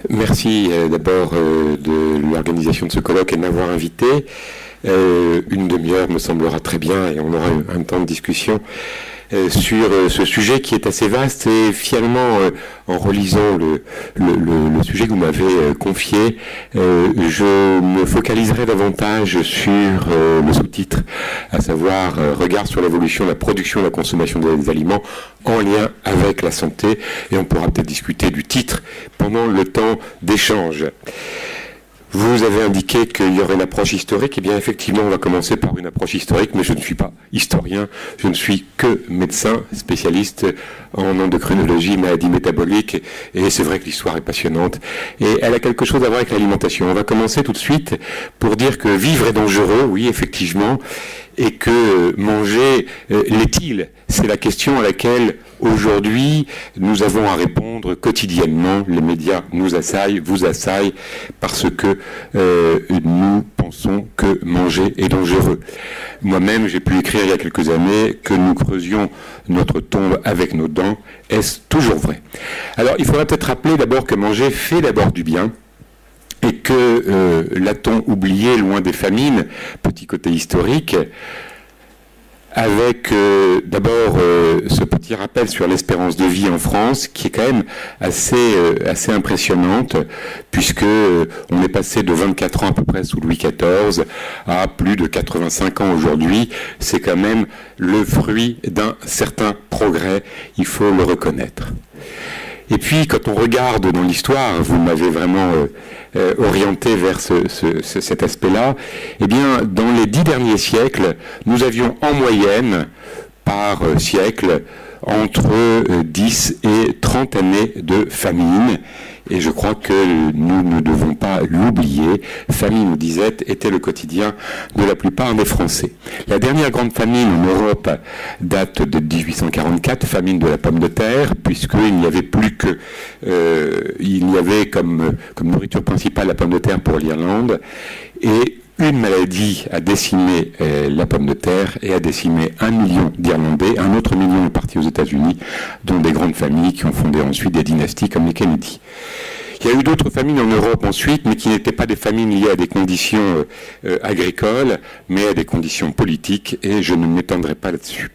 Merci d'abord de l'organisation de ce colloque et de m'avoir invité. Une demi-heure me semblera très bien et on aura un temps de discussion sur ce sujet qui est assez vaste et finalement en relisant le sujet que vous m'avez confié, je me focaliserai davantage sur le sous-titre, à savoir regard sur l'évolution de la production et la consommation des aliments en lien avec la santé, et on pourra peut-être discuter du titre pendant le temps d'échange. Vous avez indiqué qu'il y aurait une approche historique. Eh bien, effectivement, on va commencer par une approche historique, mais je ne suis pas historien. Je ne suis que médecin spécialiste en endocrinologie, maladies métaboliques, et c'est vrai que l'histoire est passionnante. Et elle a quelque chose à voir avec l'alimentation. On va commencer tout de suite pour dire que vivre est dangereux, oui, effectivement, et que manger l'est-il ? C'est la question à laquelle aujourd'hui nous avons à répondre quotidiennement. Les médias nous assaillent, vous assaillent, parce que nous pensons que manger est dangereux. Moi-même, j'ai pu écrire il y a quelques années que nous creusions notre tombe avec nos dents. Est-ce toujours vrai ? Alors, il faudra peut-être rappeler d'abord que manger fait d'abord du bien. Et que l'a-t-on oublié loin des famines, petit côté historique, avec d'abord ce petit rappel sur l'espérance de vie en France, qui est quand même assez impressionnante, puisque on est passé de 24 ans à peu près sous Louis XIV à plus de 85 ans aujourd'hui. C'est quand même le fruit d'un certain progrès, il faut le reconnaître. Et puis, quand on regarde dans l'histoire, vous m'avez vraiment orienté vers cet aspect-là, eh bien, dans les 10 derniers siècles, nous avions en moyenne, par siècle, entre 10 et 30 années de famine. Et je crois que nous ne devons pas l'oublier. Famine ou disette était le quotidien de la plupart des Français. La dernière grande famine en Europe date de 1844, famine de la pomme de terre, puisqu'il n'y avait plus que... il y avait comme nourriture principale la pomme de terre pour l'Irlande. Et une maladie a décimé la pomme de terre et a décimé 1 million d'Irlandais. Un autre million est parti aux États-Unis, dont des grandes familles qui ont fondé ensuite des dynasties comme les Kennedy. Il y a eu d'autres famines en Europe ensuite, mais qui n'étaient pas des famines liées à des conditions agricoles, mais à des conditions politiques, et je ne m'étendrai pas là-dessus.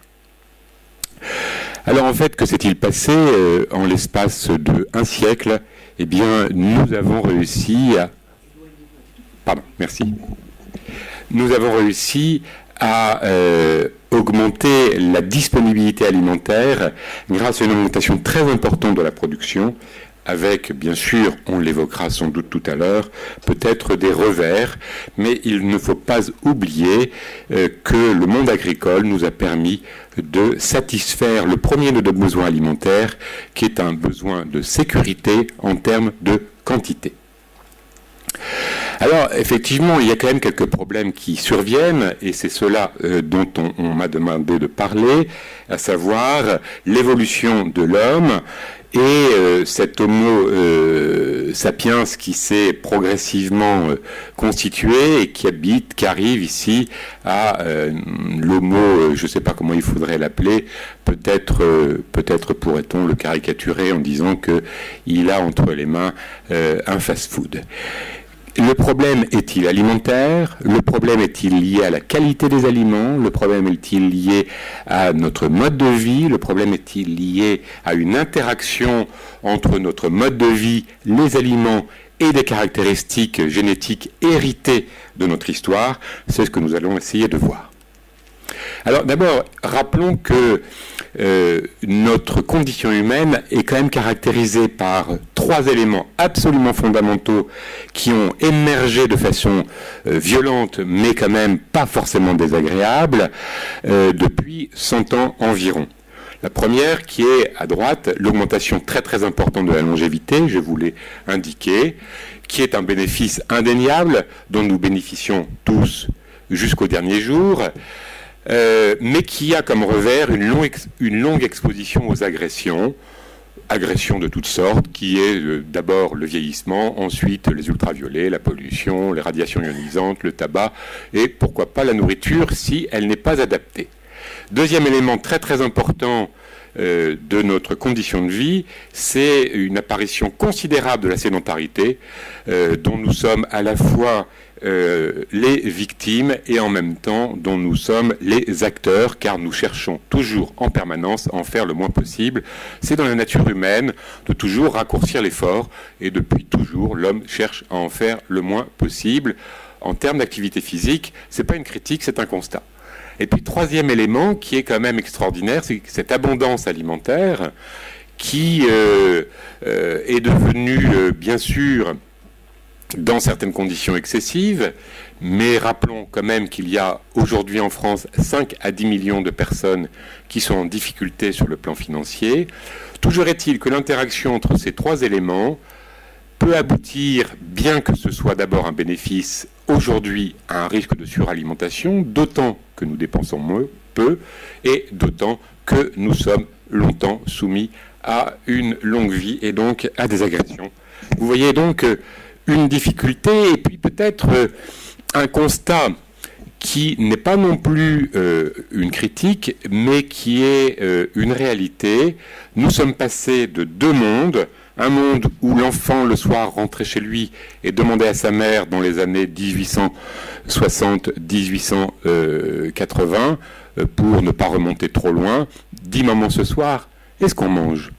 Alors en fait, que s'est-il passé en l'espace de 1 siècle ? Eh bien, nous avons réussi à... Pardon, merci. Nous avons réussi à augmenter la disponibilité alimentaire grâce à une augmentation très importante de la production, avec, bien sûr, on l'évoquera sans doute tout à l'heure, peut-être des revers, mais il ne faut pas oublier que le monde agricole nous a permis de satisfaire le premier de nos besoins alimentaires, qui est un besoin de sécurité en termes de quantité. Alors, effectivement, il y a quand même quelques problèmes qui surviennent, et c'est cela dont on m'a demandé de parler, à savoir l'évolution de l'homme et cet homo sapiens qui s'est progressivement constitué et qui arrive ici à l'homo, je ne sais pas comment il faudrait l'appeler, peut-être pourrait-on le caricaturer en disant qu'il a entre les mains un fast-food. Le problème est-il alimentaire ? Le problème est-il lié à la qualité des aliments ? Le problème est-il lié à notre mode de vie ? Le problème est-il lié à une interaction entre notre mode de vie, les aliments et des caractéristiques génétiques héritées de notre histoire ? C'est ce que nous allons essayer de voir. Alors d'abord, rappelons que notre condition humaine est quand même caractérisée par 3 éléments absolument fondamentaux qui ont émergé de façon violente, mais quand même pas forcément désagréable, depuis 100 ans environ. La première, qui est à droite, l'augmentation très très importante de la longévité, je vous l'ai indiqué, qui est un bénéfice indéniable dont nous bénéficions tous jusqu'au dernier jour, mais qui a comme revers une longue exposition aux agressions de toutes sortes, qui est d'abord le vieillissement, ensuite les ultraviolets, la pollution, les radiations ionisantes, le tabac, et pourquoi pas la nourriture si elle n'est pas adaptée. Deuxième élément très très important de notre condition de vie, c'est une apparition considérable de la sédentarité, dont nous sommes à la fois les victimes et en même temps dont nous sommes les acteurs, car nous cherchons toujours en permanence à en faire le moins possible. C'est dans la nature humaine de toujours raccourcir l'effort, et depuis toujours l'homme cherche à en faire le moins possible. En termes d'activité physique, c'est pas une critique, c'est un constat. Et puis troisième élément qui est quand même extraordinaire, c'est cette abondance alimentaire qui est devenue bien sûr dans certaines conditions excessives, mais rappelons quand même qu'il y a aujourd'hui en France 5 à 10 millions de personnes qui sont en difficulté sur le plan financier. Toujours est-il que l'interaction entre ces trois éléments peut aboutir, bien que ce soit d'abord un bénéfice, aujourd'hui à un risque de suralimentation, d'autant que nous dépensons peu et d'autant que nous sommes longtemps soumis à une longue vie et donc à des agressions. Vous voyez donc une difficulté et puis peut-être un constat qui n'est pas non plus une critique, mais qui est une réalité. Nous sommes passés de deux mondes, un monde où l'enfant le soir rentrait chez lui et demandait à sa mère dans les années 1860-1880, pour ne pas remonter trop loin, « Dis maman ce soir, est-ce qu'on mange ?»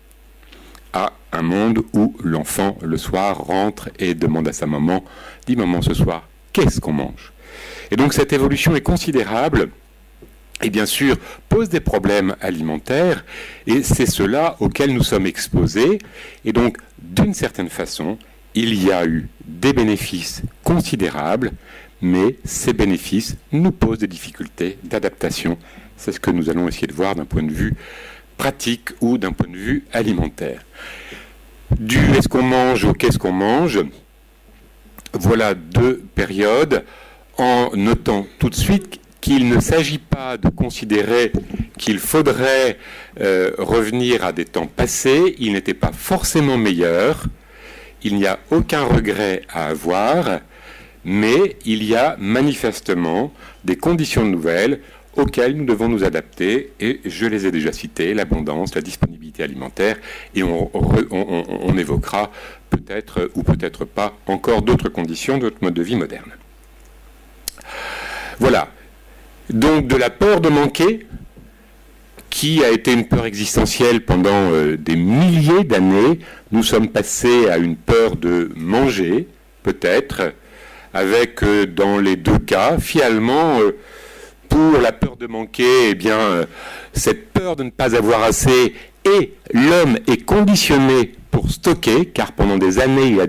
à un monde où l'enfant le soir rentre et demande à sa maman « Dis maman ce soir, qu'est-ce qu'on mange ?» Et donc cette évolution est considérable et bien sûr pose des problèmes alimentaires et c'est cela auquel nous sommes exposés. Et donc d'une certaine façon, il y a eu des bénéfices considérables, mais ces bénéfices nous posent des difficultés d'adaptation. C'est ce que nous allons essayer de voir d'un point de vue pratique ou d'un point de vue alimentaire. Du est-ce qu'on mange au qu'est-ce qu'on mange, voilà deux périodes, en notant tout de suite qu'il ne s'agit pas de considérer qu'il faudrait revenir à des temps passés, ils n'étaient pas forcément meilleurs, il n'y a aucun regret à avoir, mais il y a manifestement des conditions nouvelles auxquelles nous devons nous adapter, et je les ai déjà cités, l'abondance, la disponibilité alimentaire, et on évoquera peut-être ou peut-être pas encore d'autres conditions de notre mode de vie moderne. Voilà. Donc de la peur de manquer, qui a été une peur existentielle pendant des milliers d'années, nous sommes passés à une peur de manger, peut-être, avec dans les deux cas, finalement, pour la peur de manquer, eh bien, cette peur de ne pas avoir assez, et l'homme est conditionné pour stocker, car pendant des années, il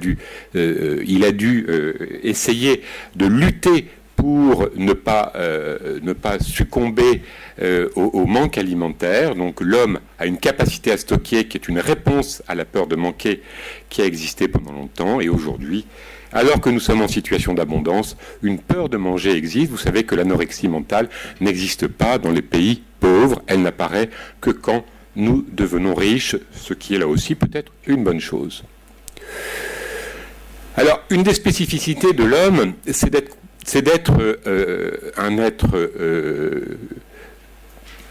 a dû essayer de lutter pour ne pas succomber au manque alimentaire. Donc l'homme a une capacité à stocker qui est une réponse à la peur de manquer qui a existé pendant longtemps, et aujourd'hui, alors que nous sommes en situation d'abondance, une peur de manger existe. Vous savez que l'anorexie mentale n'existe pas dans les pays pauvres, elle n'apparaît que quand nous devenons riches, ce qui est là aussi peut-être une bonne chose. Alors, une des spécificités de l'homme, c'est d'être un être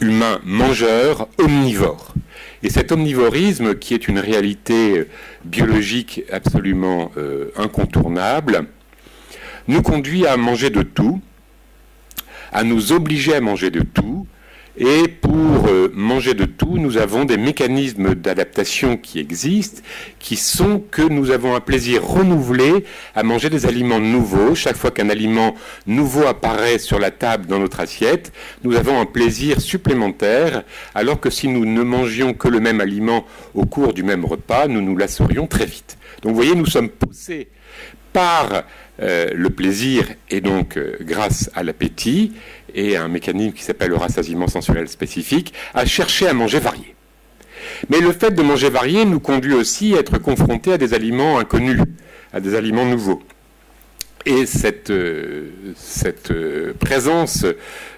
humain mangeur, omnivore. Et cet omnivorisme, qui est une réalité biologique absolument incontournable, nous conduit à manger de tout, à nous obliger à manger de tout. Et pour manger de tout, nous avons des mécanismes d'adaptation qui existent, qui sont que nous avons un plaisir renouvelé à manger des aliments nouveaux. Chaque fois qu'un aliment nouveau apparaît sur la table dans notre assiette, nous avons un plaisir supplémentaire, alors que si nous ne mangions que le même aliment au cours du même repas, nous nous lasserions très vite. Donc vous voyez, nous sommes poussés par le plaisir et donc grâce à l'appétit et à un mécanisme qui s'appelle le rassasiement sensoriel spécifique, à chercher à manger varié. Mais le fait de manger varié nous conduit aussi à être confrontés à des aliments inconnus, à des aliments nouveaux. Et cette présence,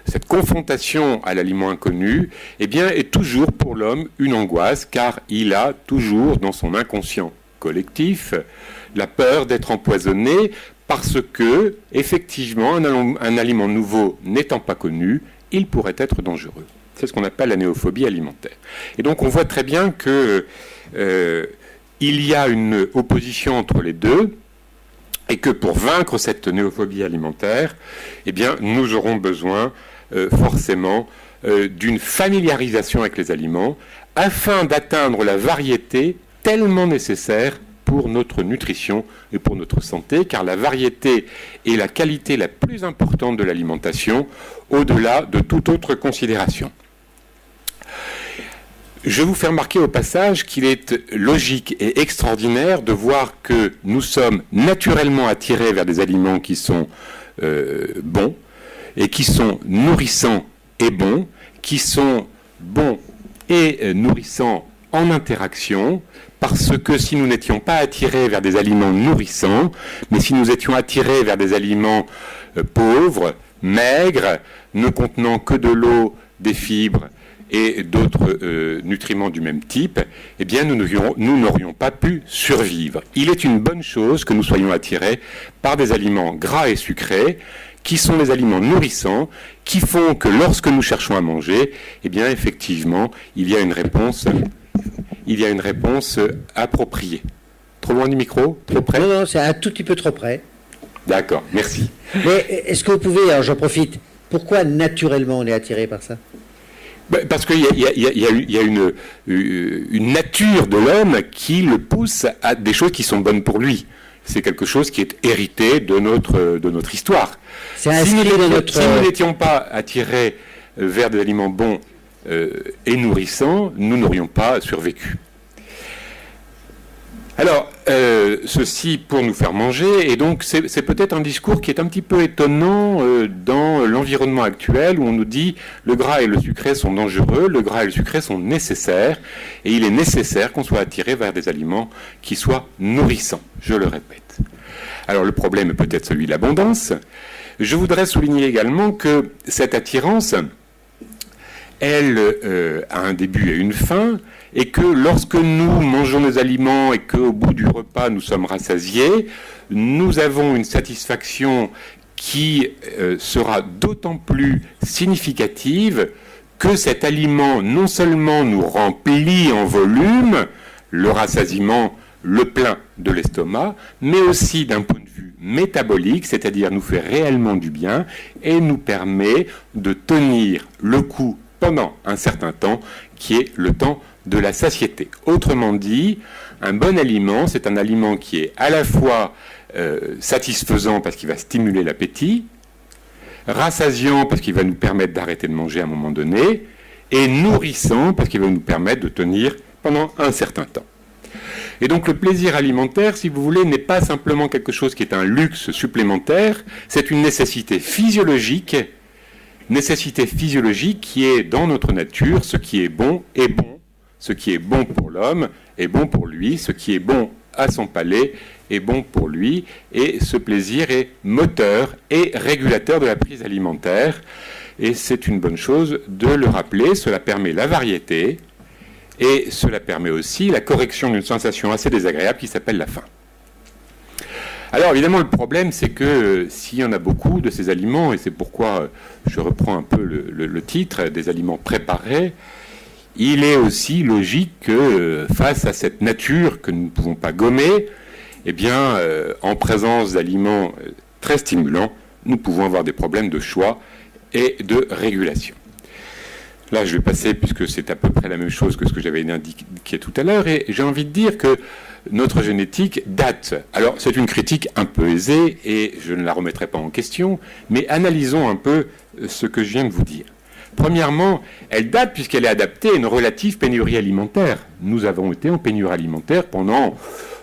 cette confrontation à l'aliment inconnu, eh bien, est toujours pour l'homme une angoisse, car il a toujours dans son inconscient collectif la peur d'être empoisonné, parce que, effectivement, un aliment nouveau n'étant pas connu, il pourrait être dangereux. C'est ce qu'on appelle la néophobie alimentaire. Et donc on voit très bien que il y a une opposition entre les deux, et que pour vaincre cette néophobie alimentaire, eh bien, nous aurons besoin forcément d'une familiarisation avec les aliments, afin d'atteindre la variété tellement nécessaire pour notre nutrition et pour notre santé, car la variété est la qualité la plus importante de l'alimentation, au-delà de toute autre considération. Je vous fais remarquer au passage qu'il est logique et extraordinaire de voir que nous sommes naturellement attirés vers des aliments qui sont bons, et qui sont nourrissants et bons, qui sont bons et nourrissants en interaction, parce que si nous n'étions pas attirés vers des aliments nourrissants, mais si nous étions attirés vers des aliments pauvres, maigres, ne contenant que de l'eau, des fibres et d'autres nutriments du même type, eh bien nous n'aurions pas pu survivre. Il est une bonne chose que nous soyons attirés par des aliments gras et sucrés, qui sont des aliments nourrissants, qui font que lorsque nous cherchons à manger, eh bien effectivement, il y a une réponse appropriée. Trop loin du micro? Trop près? Non, c'est un tout petit peu trop près. D'accord, merci. Mais est-ce que vous pouvez, alors j'en profite, pourquoi naturellement on est attiré par ça? Parce qu'il y a une nature de l'homme qui le pousse à des choses qui sont bonnes pour lui. C'est quelque chose qui est hérité de notre histoire. Si nous n'étions pas attirés vers des aliments bons et nourrissants, nous n'aurions pas survécu. Alors, ceci pour nous faire manger, et donc c'est peut-être un discours qui est un petit peu étonnant dans l'environnement actuel où on nous dit le gras et le sucré sont dangereux, le gras et le sucré sont nécessaires, et il est nécessaire qu'on soit attiré vers des aliments qui soient nourrissants, je le répète. Alors le problème est peut-être celui de l'abondance. Je voudrais souligner également que cette attirance, elle a un début et une fin, et que lorsque nous mangeons nos aliments et qu'au bout du repas nous sommes rassasiés, nous avons une satisfaction qui sera d'autant plus significative que cet aliment non seulement nous remplit en volume, le rassasiement, le plein de l'estomac, mais aussi d'un point de vue métabolique, c'est-à-dire nous fait réellement du bien et nous permet de tenir le coup pendant un certain temps, qui est le temps de la satiété. Autrement dit, un bon aliment, c'est un aliment qui est à la fois satisfaisant parce qu'il va stimuler l'appétit, rassasiant parce qu'il va nous permettre d'arrêter de manger à un moment donné, et nourrissant parce qu'il va nous permettre de tenir pendant un certain temps. Et donc le plaisir alimentaire, si vous voulez, n'est pas simplement quelque chose qui est un luxe supplémentaire, c'est une nécessité physiologique qui est dans notre nature. Ce qui est bon est bon, ce qui est bon pour l'homme est bon pour lui, ce qui est bon à son palais est bon pour lui, et ce plaisir est moteur et régulateur de la prise alimentaire, et c'est une bonne chose de le rappeler. Cela permet la variété, et cela permet aussi la correction d'une sensation assez désagréable qui s'appelle la faim. Alors évidemment, le problème, c'est que s'il y en a beaucoup de ces aliments, et c'est pourquoi je reprends un peu le titre, des aliments préparés, il est aussi logique que face à cette nature que nous ne pouvons pas gommer, eh bien, en présence d'aliments très stimulants, nous pouvons avoir des problèmes de choix et de régulation. Là, je vais passer, puisque c'est à peu près la même chose que ce que j'avais indiqué tout à l'heure, et j'ai envie de dire que notre génétique date. Alors, c'est une critique un peu aisée, et je ne la remettrai pas en question, mais analysons un peu ce que je viens de vous dire. Premièrement, elle date puisqu'elle est adaptée à une relative pénurie alimentaire. Nous avons été en pénurie alimentaire pendant,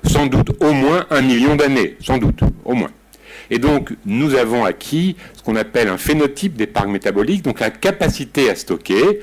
sans doute, au moins 1 million d'années. Sans doute, au moins. Et donc, nous avons acquis ce qu'on appelle un phénotype d'épargne métabolique, donc la capacité à stocker,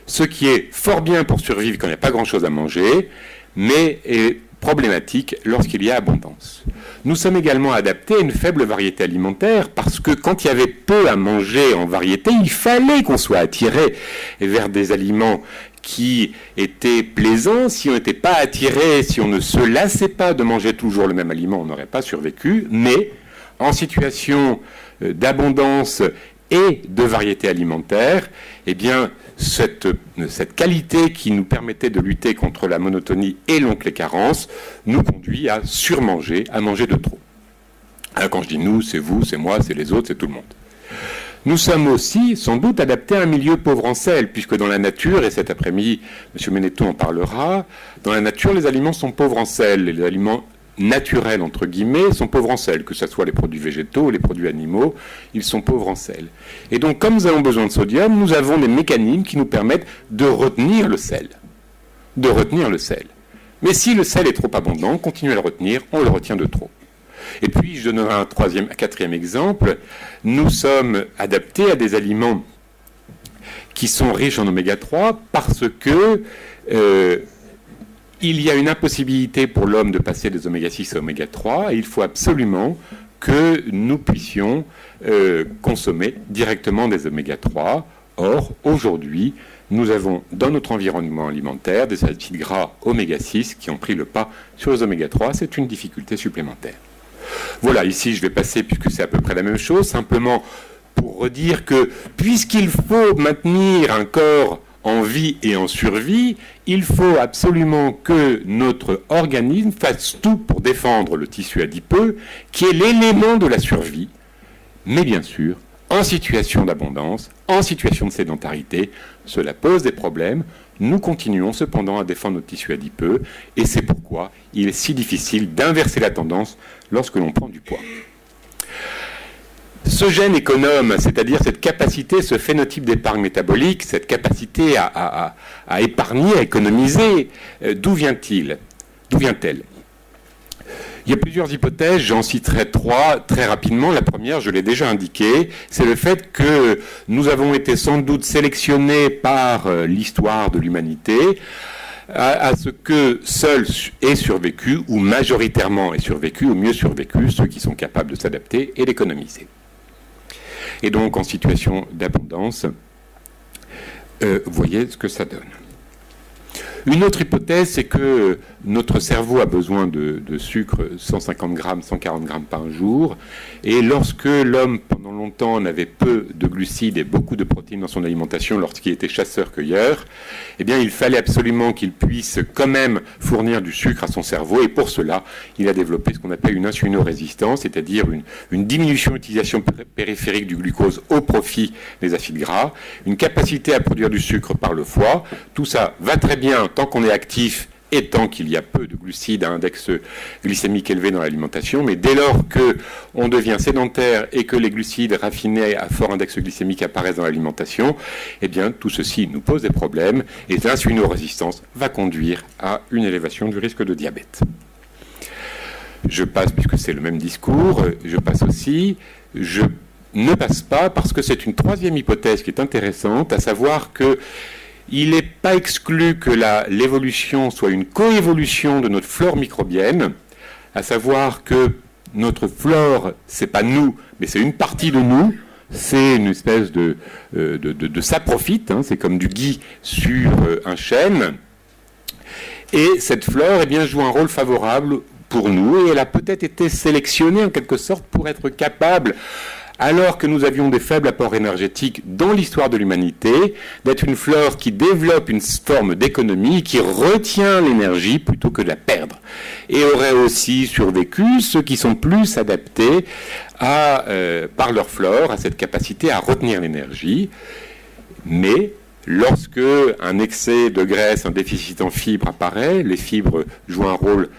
ce qui est fort bien pour survivre quand il n'y a pas grand-chose à manger, mais est problématique lorsqu'il y a abondance. Nous sommes également adaptés à une faible variété alimentaire, parce que quand il y avait peu à manger en variété, il fallait qu'on soit attiré vers des aliments qui étaient plaisants. Si on n'était pas attiré, si on ne se lassait pas de manger toujours le même aliment, on n'aurait pas survécu, mais en situation d'abondance et de variété alimentaire, eh bien, cette qualité qui nous permettait de lutter contre la monotonie et donc les carences nous conduit à surmanger, à manger de trop. Alors, quand je dis nous, c'est vous, c'est moi, c'est les autres, c'est tout le monde. Nous sommes aussi, sans doute, adaptés à un milieu pauvre en sel, puisque dans la nature, et cet après-midi, M. Ménéteau en parlera, dans la nature, les aliments sont pauvres en sel. Les aliments naturels, entre guillemets, sont pauvres en sel, que ce soit les produits végétaux ou les produits animaux, ils sont pauvres en sel. Et donc, comme nous avons besoin de sodium, nous avons des mécanismes qui nous permettent de retenir le sel. De retenir le sel. Mais si le sel est trop abondant, continuez à le retenir, on le retient de trop. Et puis, je donnerai un quatrième exemple. Nous sommes adaptés à des aliments qui sont riches en oméga 3 parce que il y a une impossibilité pour l'homme de passer des oméga 6 à oméga 3 et il faut absolument que nous puissions consommer directement des oméga 3. Or, aujourd'hui, nous avons dans notre environnement alimentaire des acides gras oméga 6 qui ont pris le pas sur les oméga 3. C'est une difficulté supplémentaire. Voilà, ici je vais passer, puisque c'est à peu près la même chose, simplement pour redire que puisqu'il faut maintenir un corps en vie et en survie, il faut absolument que notre organisme fasse tout pour défendre le tissu adipeux, qui est l'élément de la survie, mais bien sûr, en situation d'abondance, en situation de sédentarité, cela pose des problèmes. Nous continuons cependant à défendre notre tissu adipeux et c'est pourquoi il est si difficile d'inverser la tendance lorsque l'on prend du poids. Ce gène économe, c'est-à-dire cette capacité, ce phénotype d'épargne métabolique, cette capacité à épargner, à économiser, d'où vient-il ? D'où vient-elle ? Il y a plusieurs hypothèses, j'en citerai 3 très rapidement. La première, je l'ai déjà indiqué, c'est le fait que nous avons été sans doute sélectionnés par l'histoire de l'humanité à ce que seuls aient survécu, ou majoritairement aient survécu, ou mieux survécu, ceux qui sont capables de s'adapter et d'économiser. Et donc, en situation d'abondance, vous voyez ce que ça donne. Une autre hypothèse, c'est que notre cerveau a besoin de sucre 150 grammes, 140 grammes par jour. Et lorsque l'homme, pendant longtemps, n'avait peu de glucides et beaucoup de protéines dans son alimentation, lorsqu'il était chasseur-cueilleur, eh bien, il fallait absolument qu'il puisse quand même fournir du sucre à son cerveau. Et pour cela, il a développé ce qu'on appelle une insulinorésistance, c'est-à-dire une diminution de l'utilisation périphérique du glucose au profit des acides gras, une capacité à produire du sucre par le foie. Tout ça va très bien tant qu'on est actif et tant qu'il y a peu de glucides à index glycémique élevé dans l'alimentation, mais dès lors qu'on devient sédentaire et que les glucides raffinés à fort index glycémique apparaissent dans l'alimentation, eh bien tout ceci nous pose des problèmes et l'insulinorésistance va conduire à une élévation du risque de diabète. Je passe, puisque c'est le même discours, je passe aussi, je ne passe pas parce que c'est une troisième hypothèse qui est intéressante, à savoir que il n'est pas exclu que l'évolution soit une coévolution de notre flore microbienne, à savoir que notre flore, c'est pas nous, mais c'est une partie de nous, c'est une espèce de saprophyte, hein, c'est comme du gui sur un chêne, et cette flore, eh bien, joue un rôle favorable pour nous, et elle a peut-être été sélectionnée en quelque sorte pour être capable, alors que nous avions des faibles apports énergétiques dans l'histoire de l'humanité, d'être une flore qui développe une forme d'économie, qui retient l'énergie plutôt que de la perdre. Et auraient aussi survécu ceux qui sont plus adaptés par leur flore à cette capacité à retenir l'énergie. Mais lorsque un excès de graisse, un déficit en fibres apparaît, les fibres jouent un rôle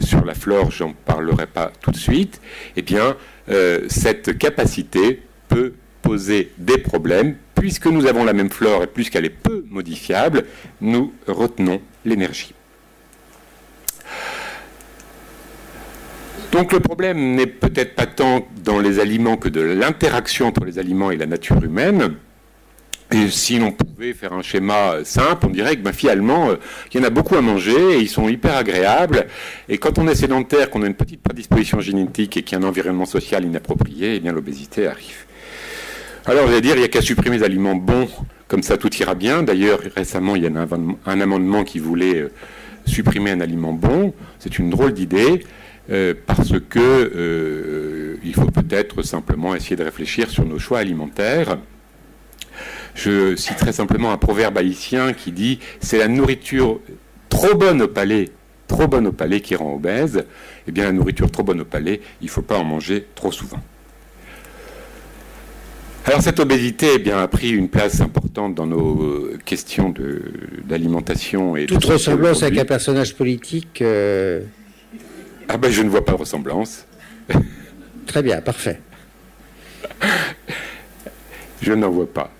sur la flore, j'en parlerai pas tout de suite, eh bien, cette capacité peut poser des problèmes. Puisque nous avons la même flore et puisqu'elle est peu modifiable, nous retenons l'énergie. Donc le problème n'est peut-être pas tant dans les aliments que de l'interaction entre les aliments et la nature humaine. Et si l'on pouvait faire un schéma simple, on dirait que finalement, il y en a beaucoup à manger et ils sont hyper agréables. Et quand on est sédentaire, qu'on a une petite prédisposition génétique et qu'il y a un environnement social inapproprié, eh bien l'obésité arrive. Alors vous allez dire, il n'y a qu'à supprimer les aliments bons, comme ça tout ira bien. D'ailleurs, récemment, il y a un amendement qui voulait supprimer un aliment bon. C'est une drôle d'idée. parce que il faut peut-être simplement essayer de réfléchir sur nos choix alimentaires. Je citerai simplement un proverbe haïtien qui dit « c'est la nourriture trop bonne au palais qui rend obèse ». Eh bien, la nourriture trop bonne au palais, il ne faut pas en manger trop souvent. Alors, cette obésité eh bien, a pris une place importante dans nos questions d'alimentation. Et toute ressemblance avec un personnage politique Ah ben, je ne vois pas de ressemblance. Très bien, parfait. Je n'en vois pas.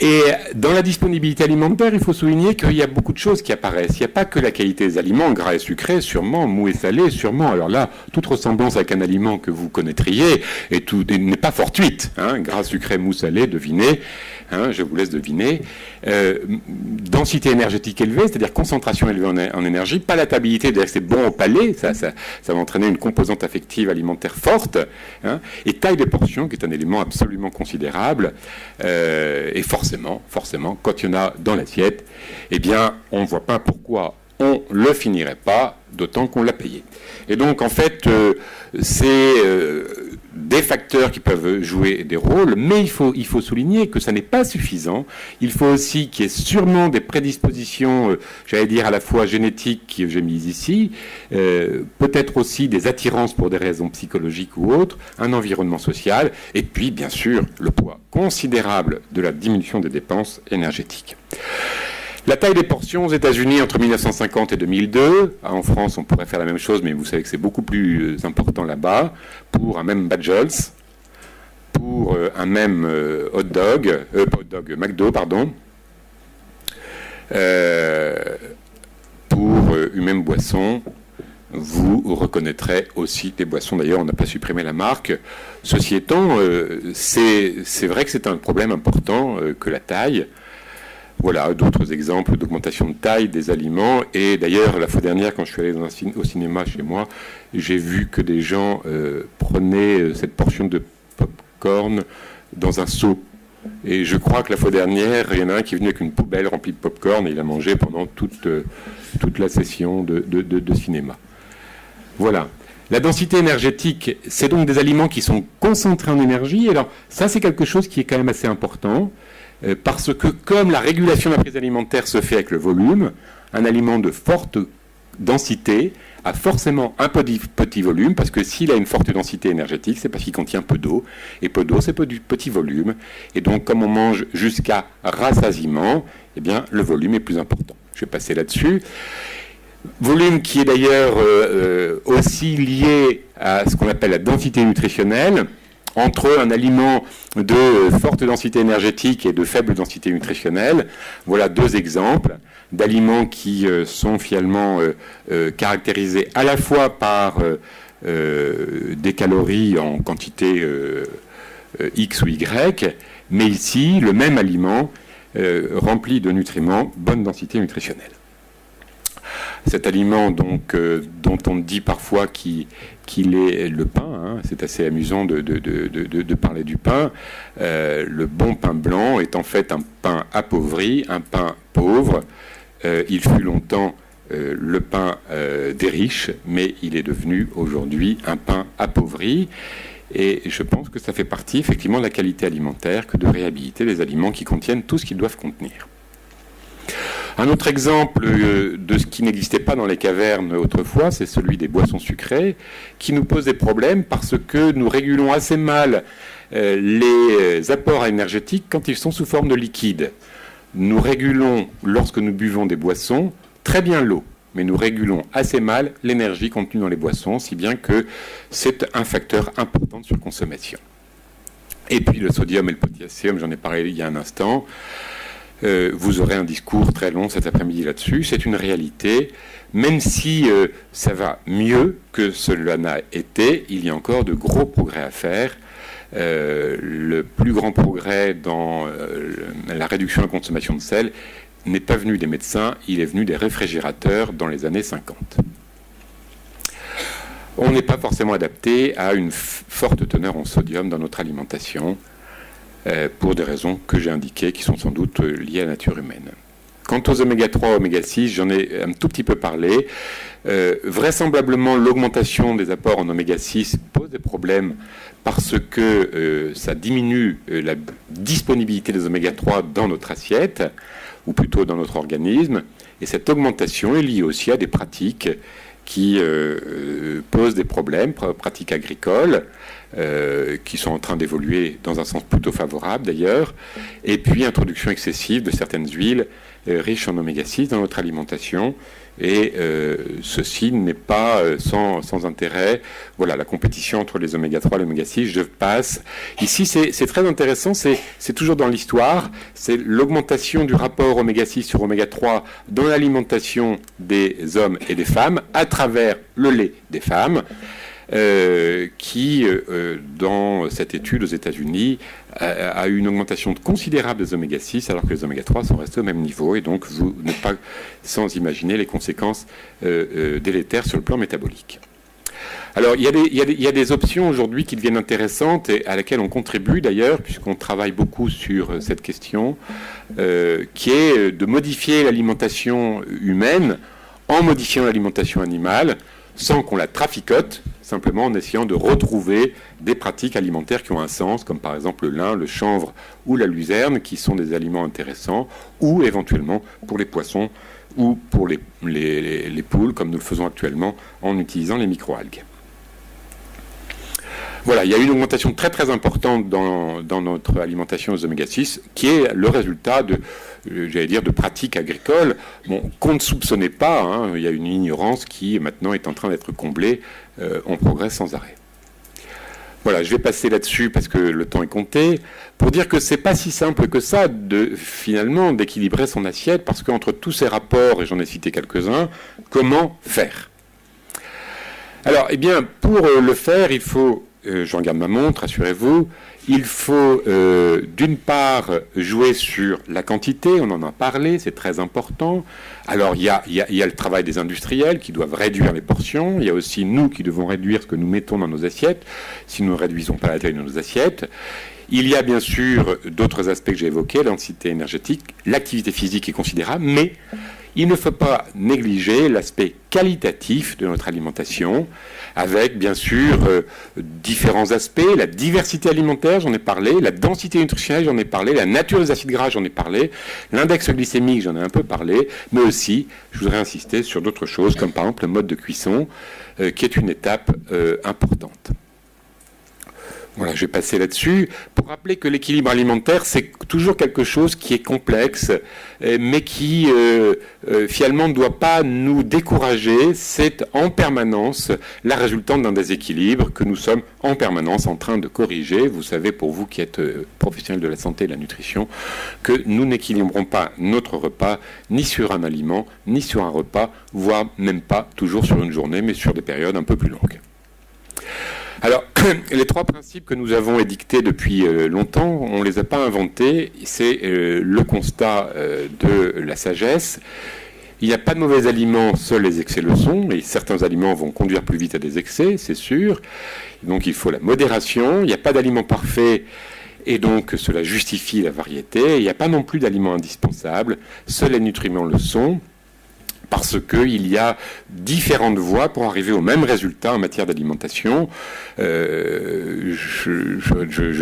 Et dans la disponibilité alimentaire, il faut souligner qu'il y a beaucoup de choses qui apparaissent. Il n'y a pas que la qualité des aliments, gras et sucrés, sûrement, mou et salé, sûrement. Alors là, toute ressemblance avec un aliment que vous connaîtriez n'est pas fortuite. Hein. Gras, sucré, mou, salé, devinez. Hein, je vous laisse deviner. Densité énergétique élevée, c'est-à-dire concentration élevée en énergie. Palatabilité, c'est-à-dire que c'est bon au palais. Ça va entraîner une composante affective alimentaire forte. Hein. Et taille des portions, qui est un élément absolument considérable. Et forcément, quand il y en a dans l'assiette, eh bien, on ne voit pas pourquoi on ne le finirait pas, d'autant qu'on l'a payé. Et donc, en fait, c'est des facteurs qui peuvent jouer des rôles, mais il faut souligner que ça n'est pas suffisant. Il faut aussi qu'il y ait sûrement des prédispositions, j'allais dire à la fois génétiques, que j'ai mises ici, peut-être aussi des attirances pour des raisons psychologiques ou autres, un environnement social, et puis, bien sûr, le poids considérable de la diminution des dépenses énergétiques. La taille des portions aux États-Unis entre 1950 et 2002. En France, on pourrait faire la même chose, mais vous savez que c'est beaucoup plus important là-bas. Pour un même Badgels, pour un même McDo, pardon, pour une même boisson. Vous reconnaîtrez aussi des boissons. D'ailleurs, on n'a pas supprimé la marque. Ceci étant, c'est vrai que c'est un problème important que la taille. Voilà, d'autres exemples d'augmentation de taille des aliments. Et d'ailleurs, la fois dernière, quand je suis allé au cinéma chez moi, j'ai vu que des gens prenaient cette portion de pop-corn dans un seau. Et je crois que la fois dernière, il y en a un qui est venu avec une poubelle remplie de pop-corn et il a mangé pendant toute la session de cinéma. Voilà. La densité énergétique, c'est donc des aliments qui sont concentrés en énergie. Alors, ça, c'est quelque chose qui est quand même assez important. Parce que comme la régulation de la prise alimentaire se fait avec le volume, un aliment de forte densité a forcément un petit volume, parce que s'il a une forte densité énergétique, c'est parce qu'il contient peu d'eau, et peu d'eau, c'est du petit volume, et donc comme on mange jusqu'à rassasiement, eh bien le volume est plus important. Je vais passer là-dessus. Volume qui est d'ailleurs aussi lié à ce qu'on appelle la densité nutritionnelle. Entre un aliment de forte densité énergétique et de faible densité nutritionnelle, voilà deux exemples d'aliments qui sont finalement caractérisés à la fois par des calories en quantité X ou Y, mais ici, le même aliment rempli de nutriments, bonne densité nutritionnelle. Cet aliment donc, dont on dit parfois qu'il est le pain, hein, c'est assez amusant de parler du pain. Le bon pain blanc est en fait un pain appauvri, un pain pauvre. Il fut longtemps le pain des riches, mais il est devenu aujourd'hui un pain appauvri. Et je pense que ça fait partie effectivement de la qualité alimentaire que de réhabiliter les aliments qui contiennent tout ce qu'ils doivent contenir. Un autre exemple de ce qui n'existait pas dans les cavernes autrefois, c'est celui des boissons sucrées, qui nous pose des problèmes parce que nous régulons assez mal les apports énergétiques quand ils sont sous forme de liquide. Nous régulons, lorsque nous buvons des boissons, très bien l'eau, mais nous régulons assez mal l'énergie contenue dans les boissons, si bien que c'est un facteur important de surconsommation. Et puis le sodium et le potassium, j'en ai parlé il y a un instant. Vous aurez un discours très long cet après-midi là-dessus. C'est une réalité. Même si ça va mieux que cela n'a été, il y a encore de gros progrès à faire. Le plus grand progrès dans la réduction de la consommation de sel n'est pas venu des médecins, il est venu des réfrigérateurs dans les années 50. On n'est pas forcément adapté à une forte teneur en sodium dans notre alimentation, pour des raisons que j'ai indiquées, qui sont sans doute liées à la nature humaine. Quant aux oméga 3, oméga 6, j'en ai un tout petit peu parlé. Vraisemblablement, l'augmentation des apports en oméga 6 pose des problèmes parce que ça diminue la disponibilité des oméga 3 dans notre assiette, ou plutôt dans notre organisme. Et cette augmentation est liée aussi à des pratiques qui posent des problèmes, pratiques agricoles, qui sont en train d'évoluer dans un sens plutôt favorable d'ailleurs, et puis introduction excessive de certaines huiles riches en oméga 6 dans notre alimentation, et ceci n'est pas sans intérêt. Voilà, la compétition entre les oméga 3 et les oméga 6, je passe. Ici, c'est très intéressant, c'est toujours dans l'histoire, c'est l'augmentation du rapport oméga 6 sur oméga 3 dans l'alimentation des hommes et des femmes à travers le lait des femmes. Qui, dans cette étude aux États-Unis, a eu une augmentation considérable des oméga 6, alors que les oméga 3 sont restés au même niveau, et donc vous n'êtes pas sans imaginer les conséquences délétères sur le plan métabolique. Alors, il y a des options aujourd'hui qui deviennent intéressantes et à laquelle on contribue d'ailleurs, puisqu'on travaille beaucoup sur cette question, qui est de modifier l'alimentation humaine en modifiant l'alimentation animale, sans qu'on la traficote, simplement en essayant de retrouver des pratiques alimentaires qui ont un sens, comme par exemple le lin, le chanvre ou la luzerne, qui sont des aliments intéressants, ou éventuellement pour les poissons ou pour les poules, comme nous le faisons actuellement en utilisant les microalgues. Voilà, il y a une augmentation très très importante dans notre alimentation aux oméga 6, qui est le résultat de pratiques agricoles qu'on ne soupçonnait pas. Hein. Il y a une ignorance qui maintenant est en train d'être comblée. On progresse sans arrêt. Voilà, je vais passer là-dessus parce que le temps est compté, pour dire que c'est pas si simple que ça finalement d'équilibrer son assiette, parce qu'entre tous ces rapports, et j'en ai cité quelques-uns, comment faire? Alors, eh bien, pour le faire, il faut, je regarde ma montre, rassurez-vous, il faut d'une part jouer sur la quantité, on en a parlé, c'est très important. Alors il y a le travail des industriels qui doivent réduire les portions, il y a aussi nous qui devons réduire ce que nous mettons dans nos assiettes, si nous ne réduisons pas la taille de nos assiettes. Il y a bien sûr d'autres aspects que j'ai évoqués, la densité énergétique, l'activité physique est considérable, mais il ne faut pas négliger l'aspect qualitatif de notre alimentation, avec bien sûr différents aspects, la diversité alimentaire, j'en ai parlé, la densité nutritionnelle, j'en ai parlé, la nature des acides gras, j'en ai parlé, l'index glycémique, j'en ai un peu parlé, mais aussi, je voudrais insister sur d'autres choses, comme par exemple le mode de cuisson, qui est une étape importante. Voilà, je vais passer là-dessus pour rappeler que l'équilibre alimentaire, c'est toujours quelque chose qui est complexe, mais qui finalement ne doit pas nous décourager. C'est en permanence la résultante d'un déséquilibre que nous sommes en permanence en train de corriger. Vous savez, pour vous qui êtes professionnels de la santé et de la nutrition, que nous n'équilibrons pas notre repas ni sur un aliment, ni sur un repas, voire même pas toujours sur une journée, mais sur des périodes un peu plus longues. Alors, les trois principes que nous avons édictés depuis longtemps, on ne les a pas inventés, c'est le constat de la sagesse. Il n'y a pas de mauvais aliments, seuls les excès le sont, et certains aliments vont conduire plus vite à des excès, c'est sûr. Donc il faut la modération, il n'y a pas d'aliments parfaits, et donc cela justifie la variété. Il n'y a pas non plus d'aliments indispensables, seuls les nutriments le sont. Parce qu'il y a différentes voies pour arriver au même résultat en matière d'alimentation. Je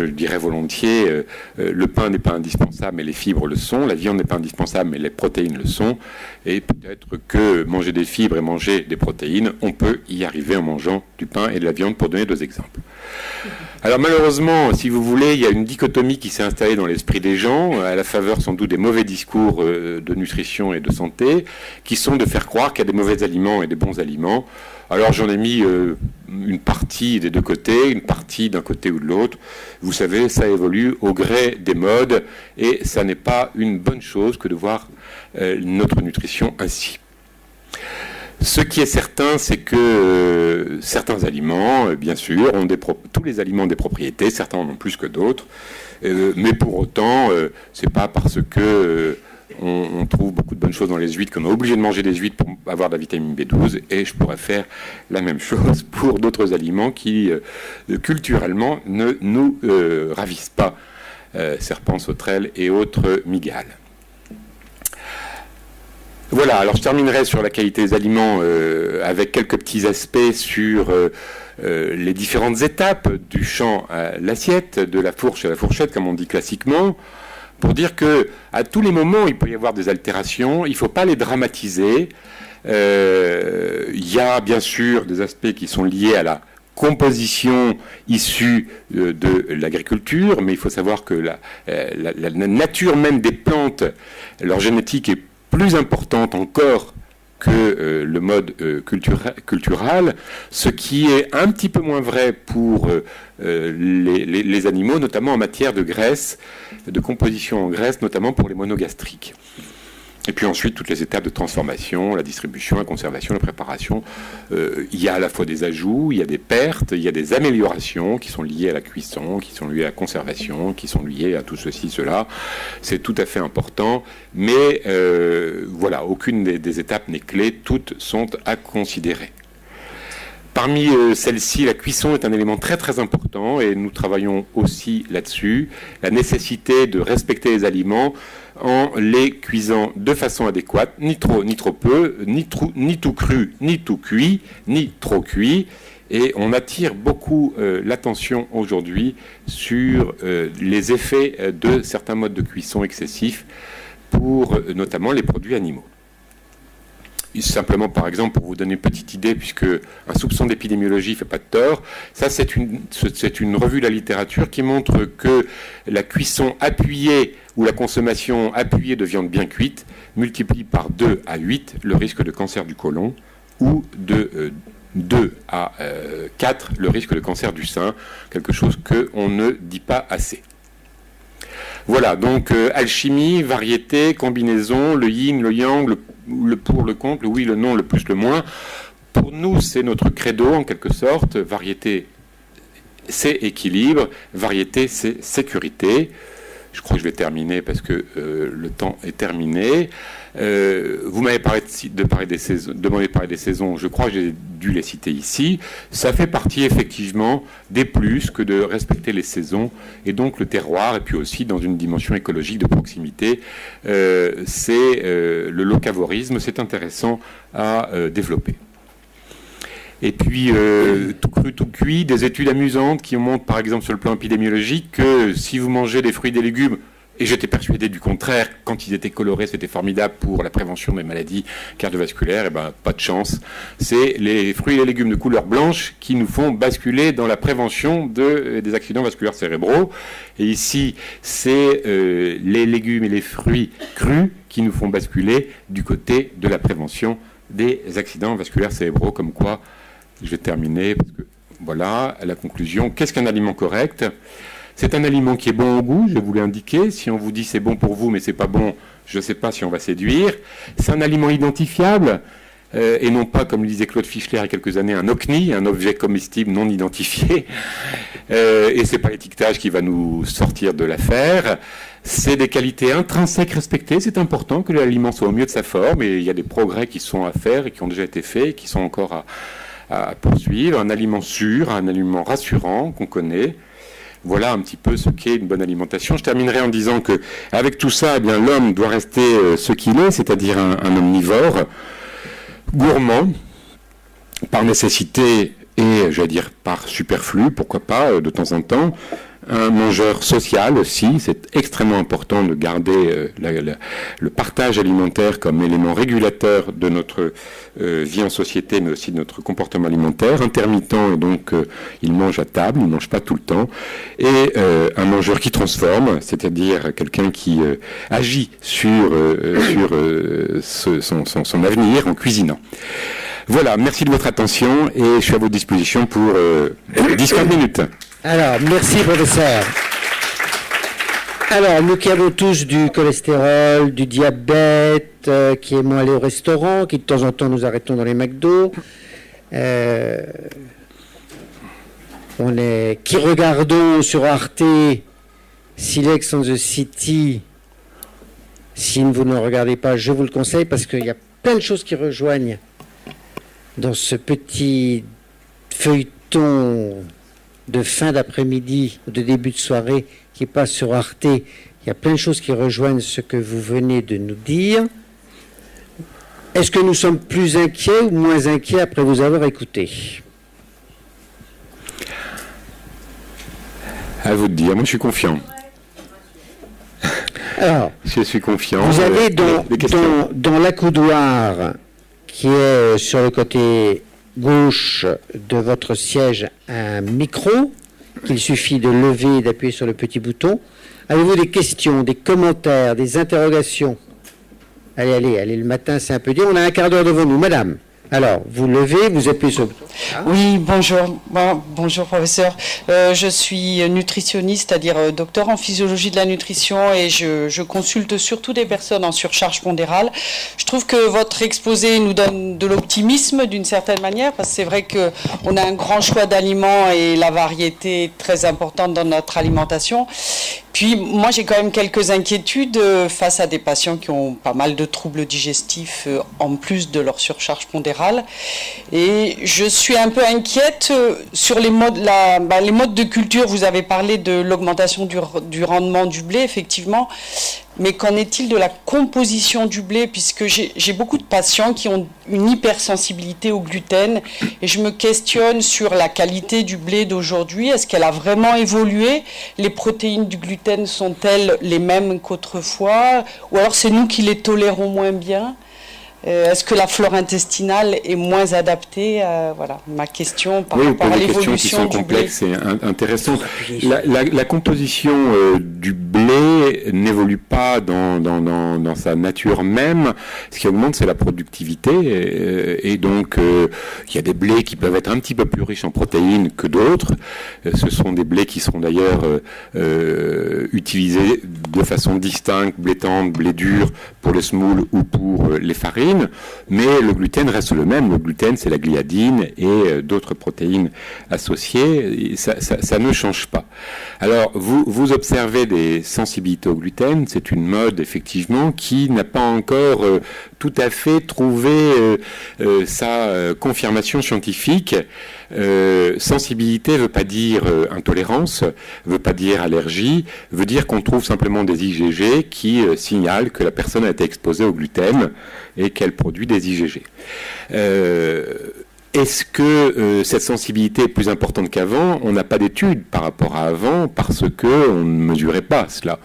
dirais volontiers, le pain n'est pas indispensable, mais les fibres le sont. La viande n'est pas indispensable, mais les protéines le sont. Et peut-être que manger des fibres et manger des protéines, on peut y arriver en mangeant du pain et de la viande, pour donner deux exemples. Alors malheureusement, si vous voulez, il y a une dichotomie qui s'est installée dans l'esprit des gens, à la faveur sans doute des mauvais discours de nutrition et de santé, qui sont de faire croire qu'il y a des mauvais aliments et des bons aliments. Alors j'en ai mis une partie des deux côtés, une partie d'un côté ou de l'autre. Vous savez, ça évolue au gré des modes, et ça n'est pas une bonne chose que de voir notre nutrition ainsi. Ce qui est certain, c'est que certains aliments, bien sûr, ont tous les aliments ont des propriétés, certains en ont plus que d'autres, mais pour autant, c'est pas parce que on trouve beaucoup de bonnes choses dans les huîtres qu'on est obligé de manger des huîtres pour avoir de la vitamine B12, et je pourrais faire la même chose pour d'autres aliments qui, culturellement, ne nous ravissent pas, serpents, sauterelles et autres mygales. Voilà, alors je terminerai sur la qualité des aliments avec quelques petits aspects sur les différentes étapes du champ à l'assiette, de la fourche à la fourchette, comme on dit classiquement, pour dire que à tous les moments, il peut y avoir des altérations, il ne faut pas les dramatiser. Il y a bien sûr des aspects qui sont liés à la composition issue de l'agriculture, mais il faut savoir que la nature même des plantes, leur génétique est plus importante encore que le mode cultural, ce qui est un petit peu moins vrai pour les animaux, notamment en matière de graisse, de composition en graisse, notamment pour les monogastriques. Et puis ensuite, toutes les étapes de transformation, la distribution, la conservation, la préparation. Il y a à la fois des ajouts, il y a des pertes, il y a des améliorations qui sont liées à la cuisson, qui sont liées à la conservation, qui sont liées à tout ceci, cela. C'est tout à fait important. Mais voilà, aucune des étapes n'est clé, toutes sont à considérer. Parmi celles-ci, la cuisson est un élément très très important et nous travaillons aussi là-dessus. La nécessité de respecter les aliments en les cuisant de façon adéquate, ni trop peu, ni tout cru, ni tout cuit, ni trop cuit. Et on attire beaucoup l'attention aujourd'hui sur les effets de certains modes de cuisson excessifs pour notamment les produits animaux. Simplement, par exemple, pour vous donner une petite idée, puisque un soupçon d'épidémiologie ne fait pas de tort, ça c'est une revue de la littérature qui montre que la cuisson appuyée ou la consommation appuyée de viande bien cuite multiplie par 2 à 8 le risque de cancer du côlon ou de 2 à 4 le risque de cancer du sein, quelque chose qu'on ne dit pas assez. Voilà, donc alchimie, variété, combinaison, le yin, le yang, le pour, le contre, le oui, le non, le plus, le moins. Pour nous, c'est notre credo en quelque sorte. Variété, c'est équilibre. Variété, c'est sécurité. Je crois que je vais terminer parce que le temps est terminé. Vous m'avez demandé de parler des saisons. Je crois que j'ai dû les citer ici. Ça fait partie effectivement des plus que de respecter les saisons et donc le terroir. Et puis aussi dans une dimension écologique de proximité, c'est le locavorisme. C'est intéressant à développer. Et puis, tout cru, tout cuit, des études amusantes qui montrent, par exemple, sur le plan épidémiologique, que si vous mangez des fruits et des légumes, et j'étais persuadé du contraire, quand ils étaient colorés, c'était formidable pour la prévention des maladies cardiovasculaires, et ben pas de chance. C'est les fruits et les légumes de couleur blanche qui nous font basculer dans la prévention des accidents vasculaires cérébraux. Et ici, c'est les légumes et les fruits crus qui nous font basculer du côté de la prévention des accidents vasculaires cérébraux, comme quoi... Je vais terminer, parce que voilà, la conclusion. Qu'est-ce qu'un aliment correct ? C'est un aliment qui est bon au goût, je vous l'ai indiqué. Si on vous dit c'est bon pour vous, mais c'est pas bon, je ne sais pas si on va séduire. C'est un aliment identifiable, et non pas, comme le disait Claude Fischler il y a quelques années, un OCNI, un objet comestible non identifié. Et c'est pas l'étiquetage qui va nous sortir de l'affaire. C'est des qualités intrinsèques respectées. C'est important que l'aliment soit au mieux de sa forme, et il y a des progrès qui sont à faire et qui ont déjà été faits et qui sont encore à poursuivre. Un aliment sûr, un aliment rassurant qu'on connaît. Voilà un petit peu ce qu'est une bonne alimentation. Je terminerai en disant que avec tout ça, eh bien, l'homme doit rester ce qu'il est, c'est-à-dire un omnivore, gourmand, par nécessité et, j'allais dire, par superflu, pourquoi pas, de temps en temps. Un mangeur social aussi, c'est extrêmement important de garder le partage alimentaire comme élément régulateur de notre vie en société, mais aussi de notre comportement alimentaire. Intermittent, donc il mange à table, il ne mange pas tout le temps. Et un mangeur qui transforme, c'est-à-dire quelqu'un qui agit sur son avenir en cuisinant. Voilà, merci de votre attention et je suis à votre disposition pour 10-15 minutes. Alors, merci professeur. Alors, nous qui avons tous du cholestérol, du diabète, qui aimons aller au restaurant, qui de temps en temps nous arrêtons dans les McDo, qui regardons sur Arte Silex on the City. Si vous ne regardez pas, je vous le conseille parce qu'il y a plein de choses qui rejoignent dans ce petit feuilleton de fin d'après-midi ou de début de soirée qui passe sur Arte. Il y a plein de choses qui rejoignent ce que vous venez de nous dire. Est-ce que nous sommes plus inquiets ou moins inquiets après vous avoir écouté? À vous de dire. Moi, je suis confiant. Alors, je suis confiant. Vous avez dans l'accoudoir qui est sur le côté gauche de votre siège un micro qu'il suffit de lever et d'appuyer sur le petit bouton. Avez-vous des questions, des commentaires, des interrogations? Allez, le matin c'est un peu dur, on a un quart d'heure devant nous. Madame, alors, vous levez, vous appuyez sur le bouton. Oui, bonjour. Bonjour, professeur. Je suis nutritionniste, c'est-à-dire docteur en physiologie de la nutrition, et je consulte surtout des personnes en surcharge pondérale. Je trouve que votre exposé nous donne de l'optimisme d'une certaine manière, parce que c'est vrai qu'on a un grand choix d'aliments et la variété est très importante dans notre alimentation. Puis moi j'ai quand même quelques inquiétudes face à des patients qui ont pas mal de troubles digestifs en plus de leur surcharge pondérale. Et je suis un peu inquiète sur les modes, les modes de culture. Vous avez parlé de l'augmentation du rendement du blé, effectivement. Mais qu'en est-il de la composition du blé? Puisque j'ai beaucoup de patients qui ont une hypersensibilité au gluten et je me questionne sur la qualité du blé d'aujourd'hui. Est-ce qu'elle a vraiment évolué? Les protéines du gluten sont-elles les mêmes qu'autrefois? Ou alors c'est nous qui les tolérons moins bien? Est-ce que la flore intestinale est moins adaptée? Voilà, ma question par rapport à l'évolution du blé. C'est intéressant. La composition du blé n'évolue pas dans sa nature même. Ce qui augmente, c'est la productivité. Et donc, il y a des blés qui peuvent être un petit peu plus riches en protéines que d'autres. Ce sont des blés qui seront d'ailleurs utilisés de façon distincte, blé tendre, blé dur, pour le semoule ou pour les farines. Mais le gluten reste le même. Le gluten, c'est la gliadine et d'autres protéines associées. Et ça ne change pas. Alors, vous observez des sensibilités au gluten. C'est une mode, effectivement, qui n'a pas encore tout à fait trouvé sa confirmation scientifique. Sensibilité ne veut pas dire intolérance, ne veut pas dire allergie, veut dire qu'on trouve simplement des IgG qui signalent que la personne a été exposée au gluten et qu'elle produit des IgG. Est-ce que cette sensibilité est plus importante qu'avant? On n'a pas d'études par rapport à avant parce qu'on ne mesurait pas cela.